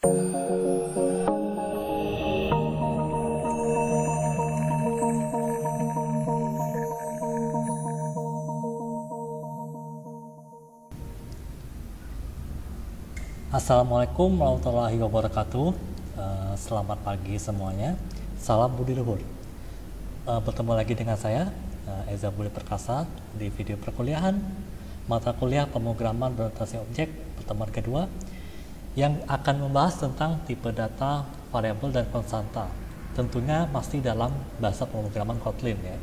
Assalamualaikum warahmatullahi wabarakatuh. Selamat pagi semuanya. Salam Budi Luhur. Bertemu lagi dengan saya, Eza Budi Perkasa, di video perkuliahan mata kuliah pemrograman berorientasi objek pertemuan kedua yang akan membahas tentang tipe data, variabel, dan konstanta. Tentunya masih dalam bahasa pemrograman Kotlin ya.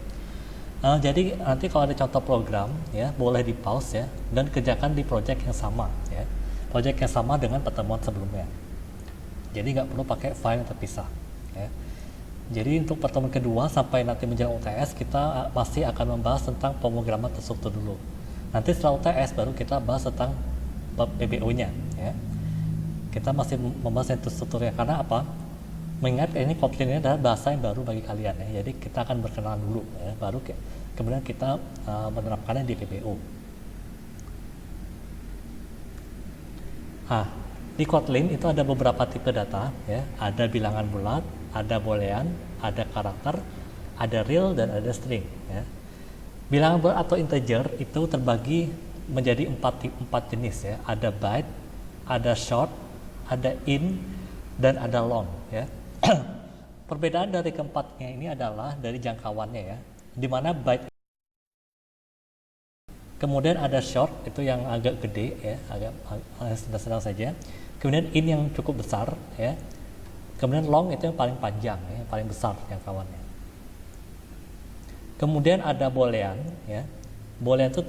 Jadi nanti kalau ada contoh program ya boleh di pause ya dan kerjakan di project yang sama ya. Project yang sama dengan pertemuan sebelumnya. Jadi nggak perlu pakai file yang terpisah. Ya. Jadi untuk pertemuan kedua sampai nanti menjelang UTS kita masih akan membahas tentang pemrograman terstruktur dulu. Nanti setelah UTS baru kita bahas tentang PBO-nya. Ya. Kita masih membahas yang terstrukturnya karena apa? Mengingat ini Kotlin ini adalah bahasa yang baru bagi kalian ya. Jadi kita akan berkenalan dulu ya. Baru kemudian kita menerapkannya di PBO. Di Kotlin itu ada beberapa tipe data ya, ada bilangan bulat, ada boolean, ada karakter, ada real dan ada string ya. Bilangan bulat atau integer itu terbagi menjadi empat jenis ya, ada byte, ada short, ada int dan ada long ya. Perbedaan dari keempatnya ini adalah dari jangkauannya ya, di mana byte kemudian ada short itu yang agak gede ya, agak sedang-sedang saja. Kemudian int yang cukup besar ya. Kemudian long itu yang paling panjang ya, yang paling besar jangkauannya. Kemudian ada boolean ya. Boolean itu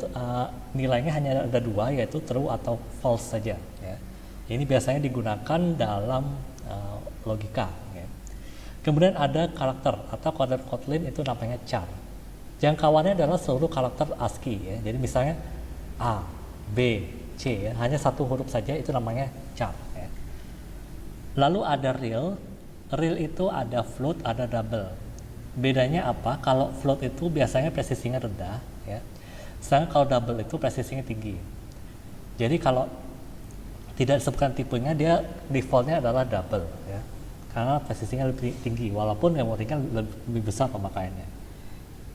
nilainya hanya ada dua, yaitu true atau false saja ya. Ini biasanya digunakan dalam logika ya. Kemudian ada karakter atau kode Kotlin itu namanya char. Jangkauannya adalah seluruh karakter ASCII ya. Jadi misalnya A, B, C ya, hanya satu huruf saja itu namanya char ya. Lalu ada real. Real itu ada float, ada double. Bedanya apa? Kalau float itu biasanya presisinya rendah ya. Sedangkan kalau double itu presisinya tinggi. Jadi kalau tidak disebutkan tipenya, dia defaultnya adalah double ya. Karena presisinya lebih tinggi walaupun memorinya lebih besar pemakaiannya.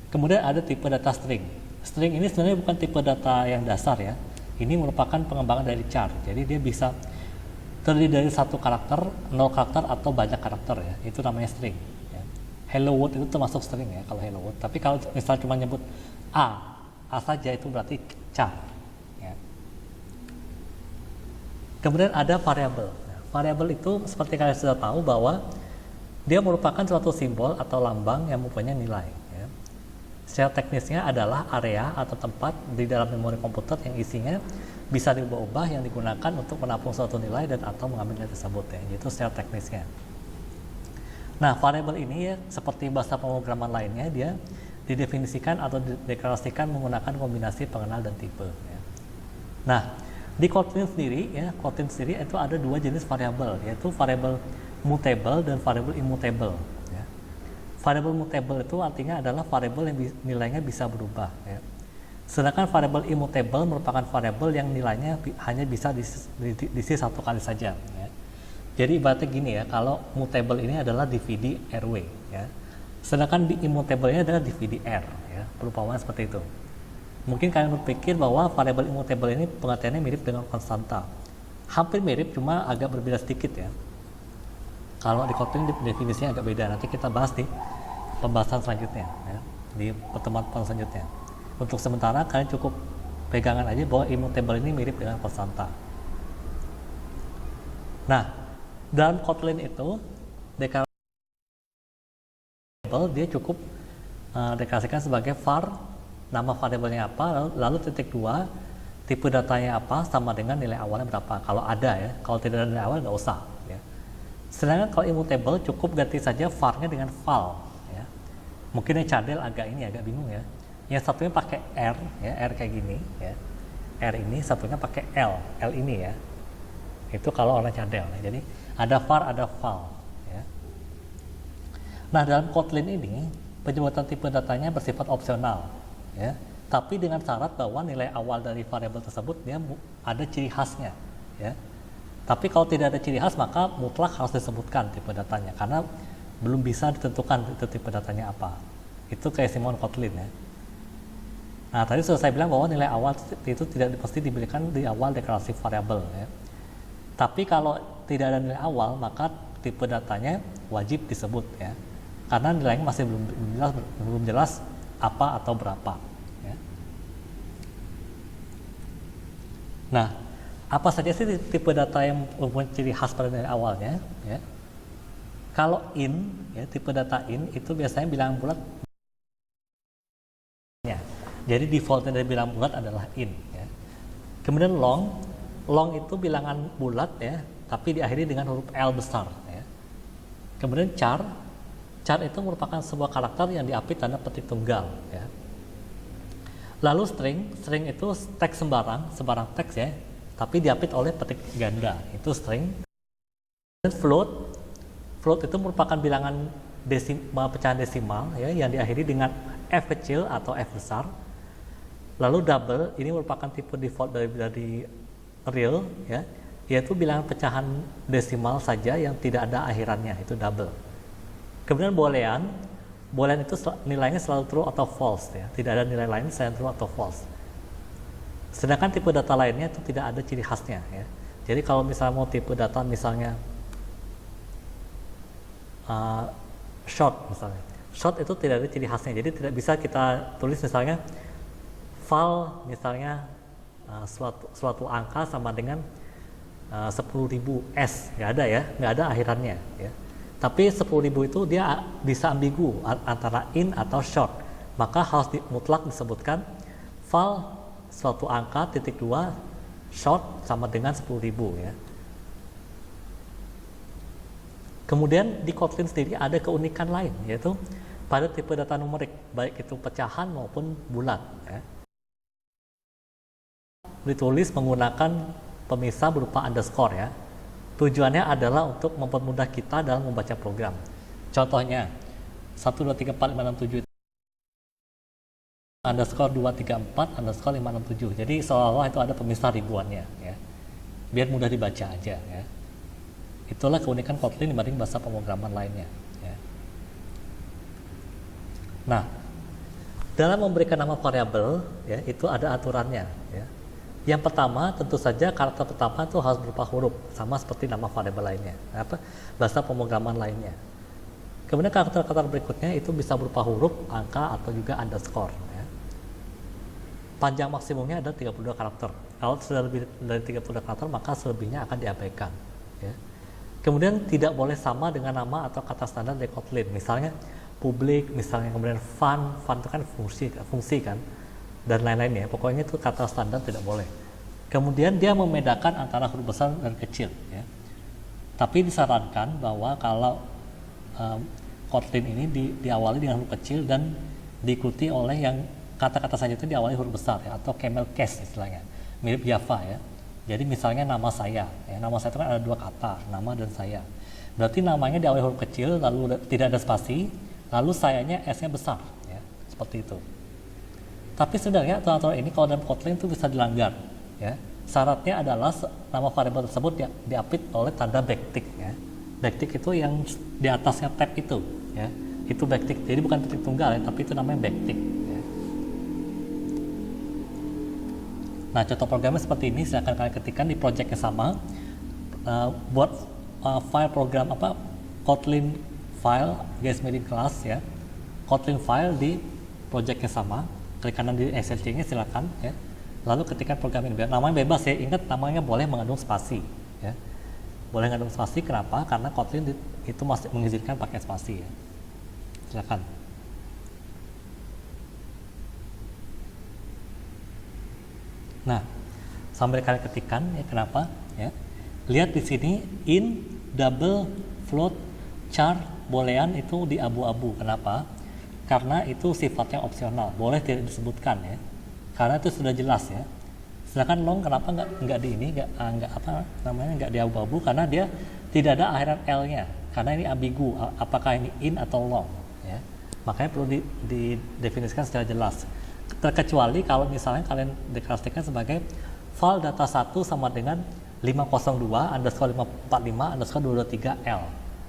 Kemudian ada tipe data string. String ini sebenarnya bukan tipe data yang dasar ya. Ini merupakan pengembangan dari char. Jadi dia bisa terdiri dari satu karakter, 0 karakter atau banyak karakter ya. Itu namanya string. Ya. Hello world itu termasuk string ya kalau hello world. Tapi kalau misalnya cuma nyebut A saja itu berarti char. Ya. Kemudian ada variabel. Variabel itu seperti kalian sudah tahu bahwa dia merupakan suatu simbol atau lambang yang mempunyai nilai. Secara teknisnya adalah area atau tempat di dalam memori komputer yang isinya bisa diubah-ubah yang digunakan untuk menampung suatu nilai dan atau mengambil nilai tersebut ya. Itu secara teknisnya. Nah, variabel ini ya seperti bahasa pemrograman lainnya dia didefinisikan atau dideklarasikan menggunakan kombinasi pengenal dan tipe ya. Nah, di Kotlin sendiri ya, Kotlin sendiri itu ada dua jenis variabel, yaitu variabel mutable dan variabel immutable. Variabel mutable itu artinya adalah variabel yang nilainya bisa berubah ya. Sedangkan variabel immutable merupakan variabel yang nilainya hanya bisa diisi satu kali saja ya. Jadi ibaratnya gini ya, kalau mutable ini adalah DVD RW ya. Sedangkan di immutable ini adalah DVD R ya. Perumpamaan seperti itu. Mungkin kalian berpikir bahwa variabel immutable ini pengertiannya mirip dengan konstanta. Hampir mirip, cuma agak berbeda sedikit ya. Kalau di Kotlin definisinya agak beda, nanti kita bahas di pembahasan selanjutnya ya, di pertemuan selanjutnya. Untuk sementara kalian cukup pegangan aja bahwa immutable ini mirip dengan konstanta. Nah, dalam Kotlin itu deklarasi dia cukup deklarasikan sebagai var, nama variabelnya apa, lalu titik 2 tipe datanya apa sama dengan nilai awalnya berapa kalau ada ya. Kalau tidak ada nilai awal nggak usah ya. Sedangkan kalau immutable cukup ganti saja var-nya dengan val ya. Mungkin yang cadel agak bingung ya. Yang satunya pakai R ya, R kayak gini ya. R ini satunya pakai L ini ya. Itu kalau orang cadel ya. Jadi ada var, ada val ya. Nah, dalam Kotlin ini penyebutan tipe datanya bersifat opsional ya. Tapi dengan syarat bahwa nilai awal dari variabel tersebut dia ada ciri khasnya ya. Tapi kalau tidak ada ciri khas maka mutlak harus disebutkan tipe datanya karena belum bisa ditentukan itu tipe datanya apa. Itu kayak Simon Kotlin ya. Nah tadi sudah saya bilang bahwa nilai awal itu tidak pasti diberikan di awal deklarasi variabel ya. Tapi kalau tidak ada nilai awal maka tipe datanya wajib disebut ya. Karena nilainya masih belum jelas apa atau berapa. Ya. Nah, apa saja sih tipe data yang mempunyai ciri khas pada nilai awalnya? Ya. Kalau in, ya, tipe data in itu biasanya bilangan bulat. Ya. Jadi defaultnya dari bilangan bulat adalah in. Ya. Kemudian long itu bilangan bulat ya, tapi diakhiri dengan huruf L besar. Ya. Kemudian char itu merupakan sebuah karakter yang diapit tanda petik tunggal. Ya. Lalu string itu teks sembarang teks ya, tapi diapit oleh petik ganda, itu string. Dan float itu merupakan bilangan pecahan desimal ya, yang diakhiri dengan F kecil atau F besar. Lalu double ini merupakan tipe default dari real ya, yaitu bilangan pecahan desimal saja yang tidak ada akhirannya, itu double. Kemudian boolean itu nilainya selalu true atau false ya, tidak ada nilai lain selain true atau false. Sedangkan tipe data lainnya itu tidak ada ciri khasnya ya. Jadi kalau misalnya mau tipe data misalnya short misalnya, short itu tidak ada ciri khasnya, jadi tidak bisa kita tulis misalnya val misalnya suatu angka sama dengan 10.000 S, nggak ada ya, nggak ada akhirannya ya. Tapi 10.000 itu dia bisa ambigu antara in atau short, maka harus mutlak disebutkan val suatu angka titik 2 short sama dengan 10.000 ya. Kemudian di Kotlin sendiri ada keunikan lain, yaitu pada tipe data numerik baik itu pecahan maupun bulat ya, ditulis menggunakan pemisah berupa underscore ya. Tujuannya adalah untuk mempermudah kita dalam membaca program. Contohnya 1, 2, 3, 4, 5, 6, 7 underscore 2, 3, 4 underscore 5, 6, 7. Jadi seolah-olah itu ada pemisah ribuannya ya. Biar mudah dibaca aja ya. Itulah keunikan Kotlin dibanding bahasa pemrograman lainnya ya. Nah, dalam memberikan nama variabel ya, itu ada aturannya ya. Yang pertama tentu saja karakter pertama itu harus berupa huruf, sama seperti nama variabel lainnya, bahasa pemrograman lainnya. Kemudian karakter-karakter berikutnya itu bisa berupa huruf, angka atau juga underscore. Ya. Panjang maksimumnya ada 32 karakter. Kalau sudah lebih dari 32 karakter maka selebihnya akan diabaikan. Ya. Kemudian tidak boleh sama dengan nama atau kata standar dari Kotlin. Misalnya publik, misalnya kemudian fun itu kan fungsi kan. Dan lain-lainnya, pokoknya itu kata standar tidak boleh. Kemudian dia membedakan antara huruf besar dan kecil ya. Tapi disarankan bahwa kalau Kotlin ini diawali dengan huruf kecil dan diikuti oleh yang kata-kata saja itu diawali huruf besar ya, atau camel case istilahnya, mirip Java ya. Jadi misalnya nama saya ya, nama saya itu kan ada 2 kata, nama dan saya. Berarti namanya diawali huruf kecil, lalu tidak ada spasi, lalu sayanya S-nya besar ya, seperti itu. Tapi sebenarnya aturan-aturan ini kalau dalam Kotlin itu bisa dilanggar ya. Syaratnya adalah nama variabel tersebut diapit oleh tanda backtick ya. Backtick itu yang di atasnya tab itu ya. Itu backtick. Jadi bukan titik tunggal ya, tapi itu namanya backtick ya. Nah, contoh programnya seperti ini, silakan kalian ketikkan di project yang sama. Buat file program Kotlin file guys made in class ya. Kotlin file di project yang sama. Klik kanan di SLC-nya silakan ya. Lalu ketikkan program ini, namanya bebas ya. Ingat namanya boleh mengandung spasi ya. Boleh mengandung spasi, kenapa? Karena Kotlin itu masih mengizinkan pakai spasi ya. Silakan. Nah, sambil kalian ketikkan ya, kenapa ya? Lihat di sini in, double, float, char, boolean itu di abu-abu. Kenapa? Karena itu sifatnya opsional, boleh tidak disebutkan ya, karena itu sudah jelas ya. Sedangkan long kenapa nggak di ini, nggak di abu-abu, karena dia tidak ada akhiran L-nya, karena ini ambigu, apakah ini in atau long ya. Makanya perlu didefinisikan secara jelas. Terkecuali kalau misalnya kalian deklarasikan sebagai file data 1 sama dengan 502 underscore 545 underscore 223 L.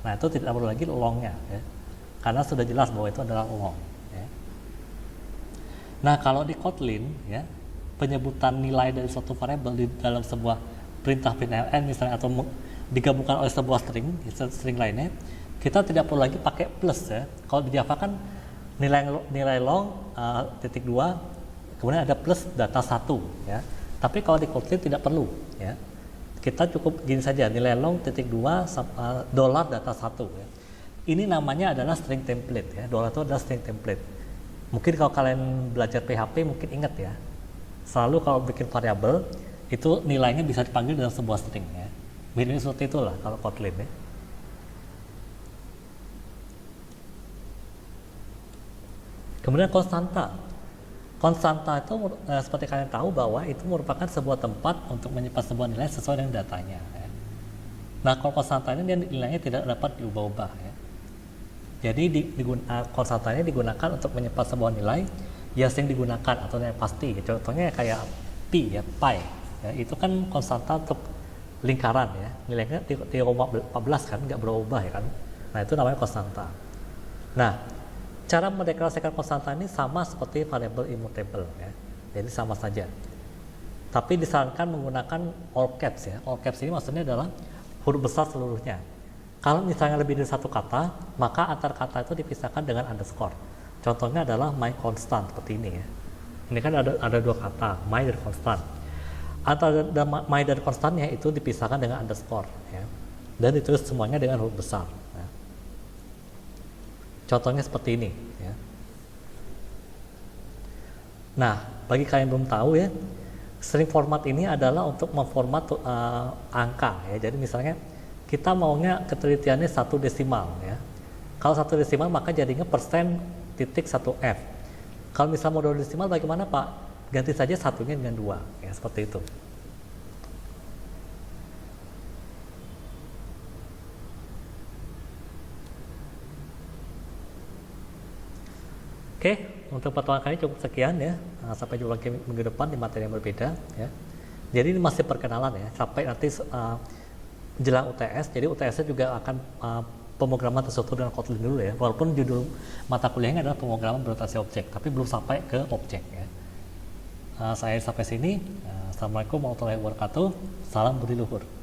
Nah itu tidak perlu lagi longnya ya, karena sudah jelas bahwa itu adalah long ya. Nah kalau di Kotlin ya, penyebutan nilai dari suatu variabel di dalam sebuah perintah println misalnya, atau digabungkan oleh sebuah string lainnya, kita tidak perlu lagi pakai plus ya. Kalau di Java kan nilai long titik 2 kemudian ada plus data 1 ya. Tapi kalau di Kotlin tidak perlu ya. Kita cukup gini saja, nilai long titik 2 dollar data 1 ya. Ini namanya adalah string template ya. Dollar itu adalah string template. Mungkin kalau kalian belajar PHP mungkin ingat ya. Selalu kalau bikin variabel itu nilainya bisa dipanggil dalam sebuah string ya. Mirip seperti itulah kalau Kotlin ya. Kemudian konstanta. Konstanta itu seperti kalian tahu bahwa itu merupakan sebuah tempat untuk menyimpan sebuah nilai sesuai dengan datanya ya. Nah kalau konstanta ini nilainya tidak dapat diubah-ubah ya. Jadi konstanta ini digunakan untuk menyimpan sebuah nilai yang sering digunakan atau nilai pasti. Contohnya kayak pi ya, pi ya, itu kan konstanta untuk lingkaran ya, nilainya 3,14 kan, nggak berubah ya kan. Nah itu namanya konstanta. Nah cara mendeklarasikan konstanta ini sama seperti variabel immutable ya. Jadi sama saja. Tapi disarankan menggunakan all caps ya. All caps ini maksudnya adalah huruf besar seluruhnya. Kalau misalnya lebih dari satu kata, maka antar kata itu dipisahkan dengan underscore. Contohnya adalah my constant seperti ini ya. Ini kan ada dua kata, my dan constant. Antara my dan constantnya itu dipisahkan dengan underscore ya. Dan ditulis semuanya dengan huruf besar. Contohnya seperti ini ya. Nah, bagi kalian yang belum tahu ya, string format ini adalah untuk memformat angka ya. Jadi misalnya kita maunya ketelitiannya 1 desimal ya. Kalau 1 desimal maka jadinya persen titik 1F. Kalau misalnya mau 2 desimal bagaimana Pak? Ganti saja satunya dengan 2 ya, seperti itu. Oke, untuk pertemuan kali cukup sekian ya. Sampai jumpa lagi minggu depan di materi yang berbeda ya. Jadi ini masih perkenalan ya. Sampai nanti jelang UTS. Jadi UTS-nya juga akan pemrograman terstruktur dengan Kotlin dulu ya. Walaupun judul mata kuliahnya adalah pemrograman berorientasi objek, tapi belum sampai ke objek ya. Saya sampai sini. Assalamualaikum warahmatullahi wabarakatuh. Salam budi luhur.